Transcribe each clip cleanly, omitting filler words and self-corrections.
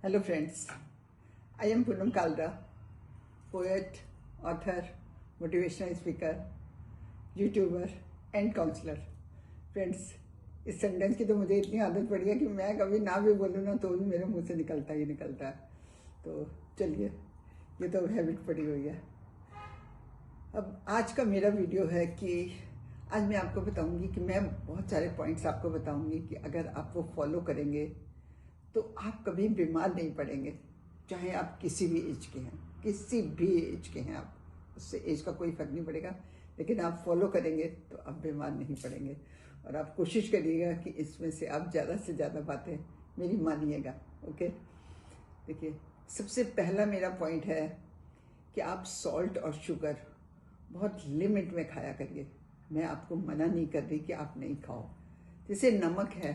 Hello friends, I am Poonam Kalra, poet, author, motivational speaker, youtuber and counsellor. Friends, इस sentence की तो मुझे इतनी आदत पड़ी है कि मैं कभी ना भी बोलूँ ना तो भी मेरे मुंह से निकलता ही निकलता है। तो चलिए, ये तो हैबिट पड़ी हुई है। अब आज का मेरा वीडियो है कि आज मैं आपको बताऊंगी कि मैं बहुत सारे पॉइंट्स आपको बताऊंगी कि अगर आप वो फॉलो करेंगे तो आप कभी बीमार नहीं पड़ेंगे। चाहे आप किसी भी एज के हैं, किसी भी एज के हैं आप, उससे एज का कोई फर्क नहीं पड़ेगा, लेकिन आप फॉलो करेंगे तो आप बीमार नहीं पड़ेंगे। और आप कोशिश करिएगा कि इसमें से आप ज़्यादा से ज़्यादा बातें मेरी मानिएगा। ओके, देखिए, सबसे पहला मेरा पॉइंट है कि आप सॉल्ट और शुगर बहुत लिमिट में खाया करिए। मैं आपको मना नहीं कर रही कि आप नहीं खाओ। जैसे नमक है,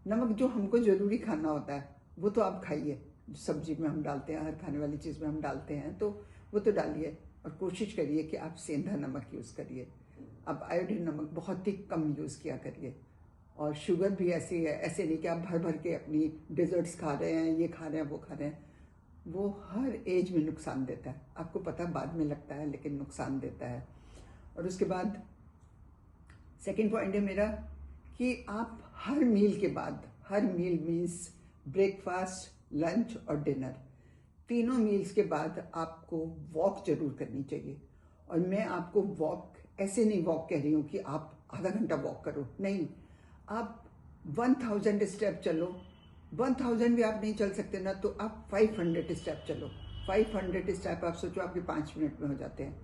नमक जो हमको ज़रूरी खाना होता है वो तो आप खाइए, जो सब्जी में हम डालते हैं, हर खाने वाली चीज़ में हम डालते हैं तो वो तो डालिए। और कोशिश करिए कि आप सेंधा नमक यूज़ करिए। आप आयोडीन नमक बहुत ही कम यूज़ किया करिए। और शुगर भी ऐसी है, ऐसे नहीं कि आप भर भर के अपनी डिज़र्ट्स खा रहे हैं, ये खा रहे हैं, वो खा रहे हैं। वो हर एज में नुकसान देता है, आपको पता बाद में लगता है लेकिन नुकसान देता है। और उसके बाद सेकंड पॉइंट है मेरा कि आप हर मील के बाद, हर मील मीन्स ब्रेकफास्ट, लंच और डिनर, तीनों मील्स के बाद आपको वॉक जरूर करनी चाहिए। और मैं आपको वॉक ऐसे नहीं वॉक कह रही हूँ कि आप आधा घंटा वॉक करो, नहीं, आप 1000 स्टेप चलो। 1000 भी आप नहीं चल सकते ना तो आप 500 स्टेप चलो। 500 स्टेप आप सोचो आपके 5 मिनट में हो जाते हैं।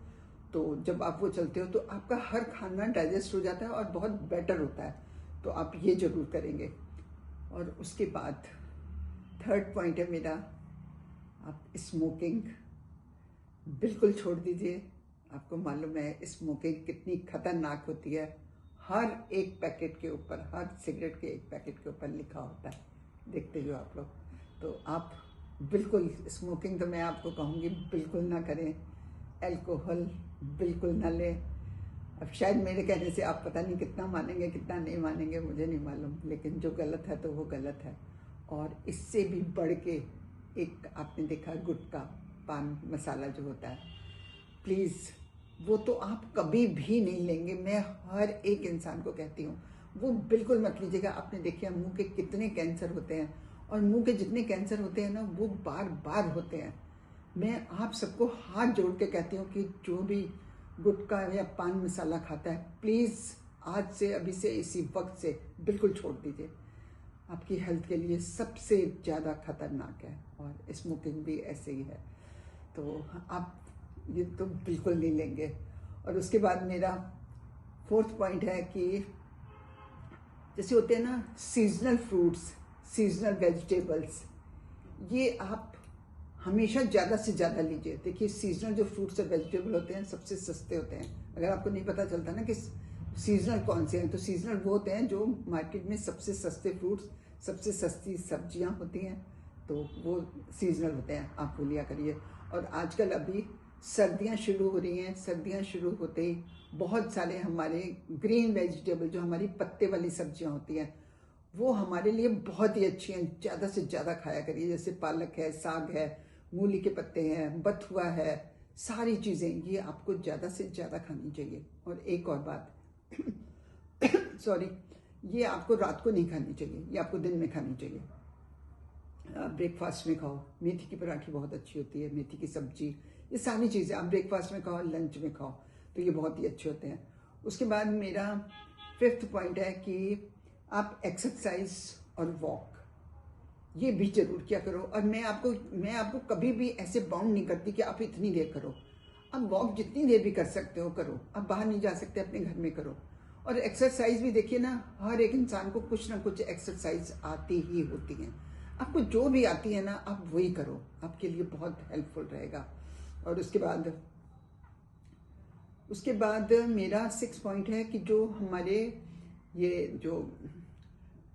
तो जब आप वो चलते हो तो आपका हर खाना डाइजेस्ट हो जाता है और बहुत बेटर होता है। तो आप ये जरूर करेंगे। और उसके बाद थर्ड पॉइंट है मेरा, आप स्मोकिंग बिल्कुल छोड़ दीजिए। आपको मालूम है स्मोकिंग कितनी खतरनाक होती है। हर एक पैकेट के ऊपर, हर सिगरेट के एक पैकेट के ऊपर लिखा होता है, देखते हो आप लोग। तो आप बिल्कुल स्मोकिंग तो मैं आपको कहूँगी बिल्कुल ना करें। अल्कोहल बिल्कुल ना लें। अब शायद मेरे कहने से आप पता नहीं कितना मानेंगे कितना नहीं मानेंगे, मुझे नहीं मालूम, लेकिन जो गलत है तो वो गलत है। और इससे भी बढ़ के एक आपने देखा गुटखा, पान मसाला जो होता है, प्लीज़ वो तो आप कभी भी नहीं लेंगे। मैं हर एक इंसान को कहती हूँ वो बिल्कुल मत लीजिएगा। आपने देखिए मुंह के कितने कैंसर होते हैं, और मुंह के जितने कैंसर होते हैं ना वो बार बार होते हैं। मैं आप सबको हाथ जोड़ के कहती हूँ कि जो भी गुटखा या पान मसाला खाता है, प्लीज़ आज से, अभी से, इसी वक्त से बिल्कुल छोड़ दीजिए। आपकी हेल्थ के लिए सबसे ज़्यादा खतरनाक है। और स्मोकिंग भी ऐसे ही है। तो आप ये तो बिल्कुल नहीं लेंगे। और उसके बाद मेरा फोर्थ पॉइंट है कि जैसे होते हैं ना सीजनल फ्रूट्स, सीजनल वेजिटेबल्स, ये आप हमेशा ज़्यादा से ज़्यादा लीजिए। देखिए, सीजनल जो फ्रूट्स और वेजिटेबल होते हैं सबसे सस्ते होते हैं। अगर आपको नहीं पता चलता ना कि सीजनल कौन से हैं, तो सीजनल वो होते हैं जो मार्केट में सबसे सस्ते फ्रूट्स, सबसे सस्ती सब्जियां होती हैं, तो वो सीजनल होते हैं, आप वो लिया करिए। और आजकल अभी सर्दियां शुरू हो रही हैं, सर्दियां शुरू होते ही बहुत सारे हमारे ग्रीन वेजिटेबल, जो हमारी पत्ते वाली सब्जियां होती हैं, वो हमारे लिए बहुत ही अच्छी हैं। ज़्यादा से ज़्यादा खाया करिए। जैसे पालक है, साग है, मूली के पत्ते हैं, बथुआ है, सारी चीज़ें ये आपको ज़्यादा से ज़्यादा खानी चाहिए। और एक और बात सॉरी, ये आपको रात को नहीं खानी चाहिए, ये आपको दिन में खानी चाहिए। ब्रेकफास्ट में खाओ, मेथी की पराठी बहुत अच्छी होती है, मेथी की सब्जी, ये सारी चीज़ें आप ब्रेकफास्ट में खाओ, लंच में खाओ, तो ये बहुत ही अच्छे होते हैं। उसके बाद मेरा फिफ्थ पॉइंट है कि आप एक्सरसाइज और वॉक ये भी जरूर किया करो। और मैं आपको कभी भी ऐसे बाउंड नहीं करती कि आप इतनी देर करो। आप वॉक जितनी देर भी कर सकते हो करो। आप बाहर नहीं जा सकते, अपने घर में करो। और एक्सरसाइज भी देखिए ना, हर एक इंसान को कुछ ना कुछ एक्सरसाइज आती ही होती हैं। आपको जो भी आती है ना आप वही करो, आपके लिए बहुत हेल्पफुल रहेगा। और उसके बाद मेरा सिक्स पॉइंट है कि जो हमारे ये जो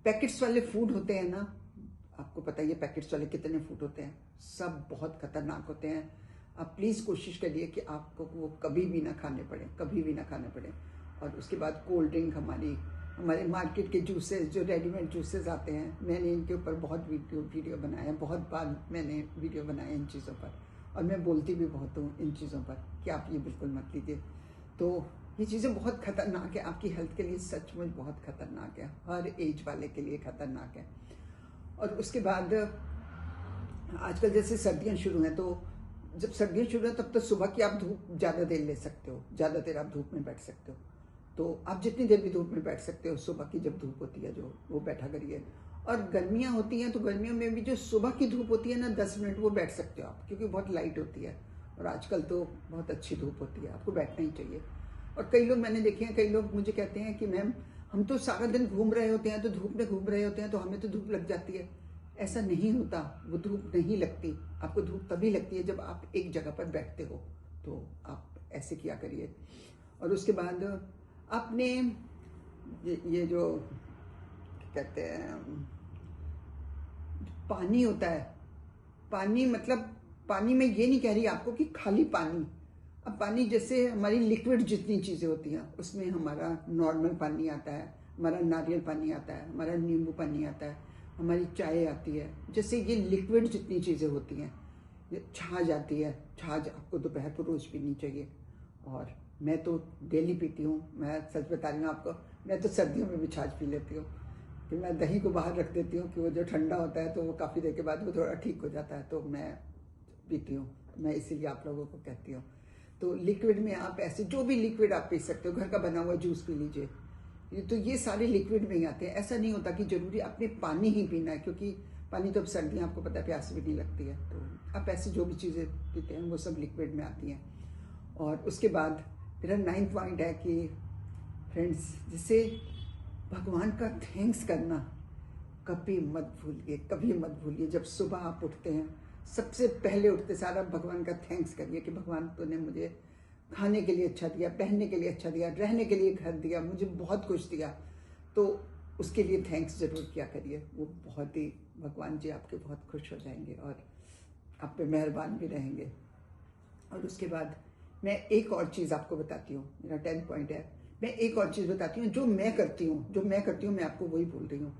पैकेट्स वाले फूड होते हैं ना, आपको पता है ये पैकेट्स वाले कितने फूड होते हैं, सब बहुत खतरनाक होते हैं। आप प्लीज़ कोशिश करिए कि आपको वो कभी भी ना खाने पड़े, कभी भी ना खाने पड़े। और उसके बाद कोल्ड ड्रिंक, हमारे मार्केट के जूसेस, जो रेडीमेड जूसेस आते हैं, मैंने इनके ऊपर बहुत वीडियो बनाए हैं, बहुत बार मैंने वीडियो बनाए इन चीज़ों पर, और मैं बोलती भी बहुत हूँ इन चीज़ों पर कि आप ये बिल्कुल मत लीजिए। तो ये चीज़ें बहुत ख़तरनाक है, आपकी हेल्थ के लिए सचमुच बहुत ख़तरनाक है, हर एज वाले के लिए ख़तरनाक है। और उसके बाद आजकल जैसे सर्दियाँ शुरू हैं, तो जब सर्दियाँ शुरू हैं तब तो सुबह की आप धूप ज़्यादा देर ले सकते हो, ज़्यादा देर आप धूप में बैठ सकते हो। तो आप जितनी देर भी धूप में बैठ सकते हो, सुबह की जब धूप होती है जो, वो बैठा करिए। और गर्मियाँ होती हैं तो गर्मियों में भी जो सुबह की धूप होती है ना, 10 मिनट वो बैठ सकते हो आप, क्योंकि बहुत लाइट होती है और आजकल तो बहुत अच्छी धूप होती है, आपको बैठना ही चाहिए। और कई लोग मैंने देखे हैं, कई लोग मुझे कहते हैं कि मैम हम तो सारा दिन घूम रहे होते हैं, तो धूप में घूम रहे होते हैं, तो हमें तो धूप लग जाती है। ऐसा नहीं होता, वो धूप नहीं लगती। आपको धूप तभी लगती है जब आप एक जगह पर बैठते हो, तो आप ऐसे किया करिए। और उसके बाद आपने ये जो कहते हैं पानी होता है, पानी मतलब पानी में ये नहीं कह रही आपको कि खाली पानी। अब पानी जैसे हमारी लिक्विड जितनी चीज़ें होती हैं, उसमें हमारा नॉर्मल पानी आता है, हमारा नारियल पानी आता है, हमारा नींबू पानी आता है, हमारी चाय आती है। जैसे ये लिक्विड जितनी चीज़ें होती हैं, छाछ आती है, छाछ आपको दोपहर को रोज़ पीनी चाहिए। और मैं तो डेली पीती हूँ, मैं सच बता रही हूँ आपको, मैं तो सर्दियों में भी छाछ पी लेती हूँ। फिर मैं दही को बाहर रख देती हूँ कि वो जो ठंडा होता है तो वो काफ़ी देर के बाद वो थोड़ा ठीक हो जाता है, तो मैं पीती हूँ। मैं इसीलिए आप लोगों को कहती हूँ। तो लिक्विड में आप ऐसे जो भी लिक्विड आप पी सकते हो, घर का बना हुआ जूस पी लीजिए। तो ये सारे लिक्विड में ही आते हैं। ऐसा नहीं होता कि जरूरी आपने पानी ही पीना है, क्योंकि पानी तो अब सर्दियाँ आपको पता है प्यास भी नहीं लगती है। तो आप ऐसे जो भी चीज़ें पीते हैं वो सब लिक्विड में आती हैं। और उसके बाद मेरा 9th पॉइंट है कि फ्रेंड्स, जिसे भगवान का थैंक्स करना कभी मत भूलिए, कभी मत भूलिए। जब सुबह आप उठते हैं, सबसे पहले उठते सारा भगवान का थैंक्स करिए कि भगवान तूने मुझे खाने के लिए अच्छा दिया, पहनने के लिए अच्छा दिया, रहने के लिए घर दिया, मुझे बहुत कुछ दिया। तो उसके लिए थैंक्स जरूर किया करिए। वो बहुत ही, भगवान जी आपके बहुत खुश हो जाएंगे और आप पे मेहरबान भी रहेंगे। और उसके बाद मैं एक और चीज़ आपको बताती हूँ, मेरा 10th पॉइंट है। मैं एक और चीज़ बताती हूँ जो मैं करती हूँ, मैं आपको वही बोल रही हूँ।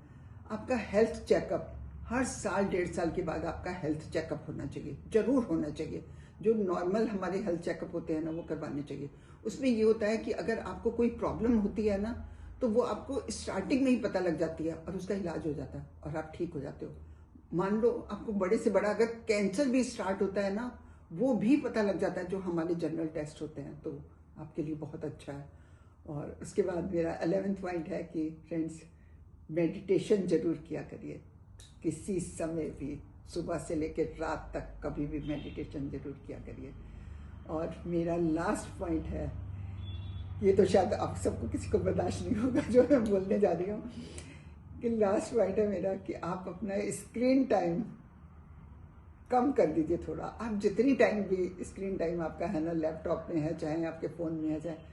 आपका हेल्थ चेकअप हर साल 1.5 साल के बाद आपका हेल्थ चेकअप होना चाहिए, जरूर होना चाहिए। जो नॉर्मल हमारे हेल्थ चेकअप होते हैं ना, वो करवाने चाहिए। उसमें ये होता है कि अगर आपको कोई प्रॉब्लम होती है ना, तो वो आपको स्टार्टिंग में ही पता लग जाती है और उसका इलाज हो जाता है और आप ठीक हो जाते हो। मान लो आपको बड़े से बड़ा अगर कैंसर भी स्टार्ट होता है ना, वो भी पता लग जाता है, जो हमारे जनरल टेस्ट होते हैं, तो आपके लिए बहुत अच्छा है। और उसके बाद मेरा 11th पॉइंट है कि फ्रेंड्स, मेडिटेशन जरूर किया करिए। किसी समय भी, सुबह से लेकर रात तक, कभी भी मेडिटेशन जरूर किया करिए। और मेरा लास्ट पॉइंट है, ये तो शायद आप सबको किसी को बर्दाश्त नहीं होगा जो मैं बोलने जा रही हूँ, कि लास्ट पॉइंट है मेरा कि आप अपना स्क्रीन टाइम कम कर दीजिए थोड़ा। आप जितनी टाइम भी स्क्रीन टाइम आपका है ना, लैपटॉप में है चाहे आपके फ़ोन में है, चाहे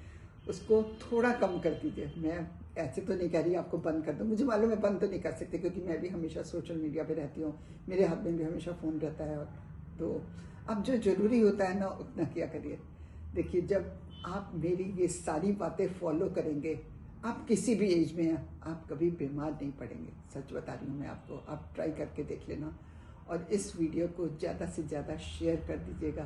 उसको थोड़ा कम कर दीजिए। मैं ऐसे तो नहीं कह रही आपको बंद कर दो, मुझे मालूम है बंद तो नहीं कर सकते, क्योंकि मैं भी हमेशा सोशल मीडिया पे रहती हूँ, मेरे हाथ में भी हमेशा फ़ोन रहता है। तो अब जो ज़रूरी होता है ना, उतना किया करिए। देखिए, जब आप मेरी ये सारी बातें फॉलो करेंगे, आप किसी भी एज में हैं, आप कभी बीमार नहीं पड़ेंगे। सच बता रही हूँ मैं आपको, आप ट्राई करके देख लेना। और इस वीडियो को ज़्यादा से ज़्यादा शेयर कर दीजिएगा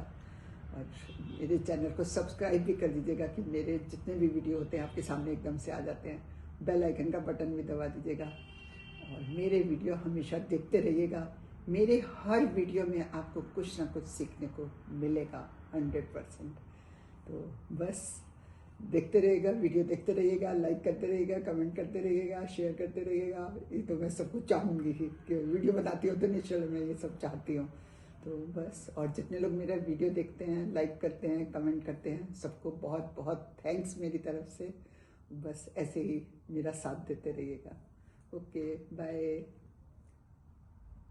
और मेरे चैनल को सब्सक्राइब भी कर दीजिएगा कि मेरे जितने भी वीडियो होते हैं आपके सामने एकदम से आ जाते हैं। बेल आइकन का बटन भी दबा दीजिएगा और मेरे वीडियो हमेशा देखते रहिएगा। मेरे हर वीडियो में आपको कुछ ना कुछ सीखने को मिलेगा 100%। तो बस देखते रहिएगा, वीडियो देखते रहिएगा, लाइक करते रहिएगा, कमेंट करते रहिएगा, शेयर करते रहिएगा। ये तो मैं सबको चाहूँगी ही कि वीडियो बनाती हूँ तो निश्चय मैं ये सब चाहती हूँ। तो बस, और जितने लोग मेरा वीडियो देखते हैं, लाइक करते हैं, कमेंट करते हैं, सबको बहुत बहुत थैंक्स मेरी तरफ से। बस ऐसे ही मेरा साथ देते रहिएगा। Okay, bye.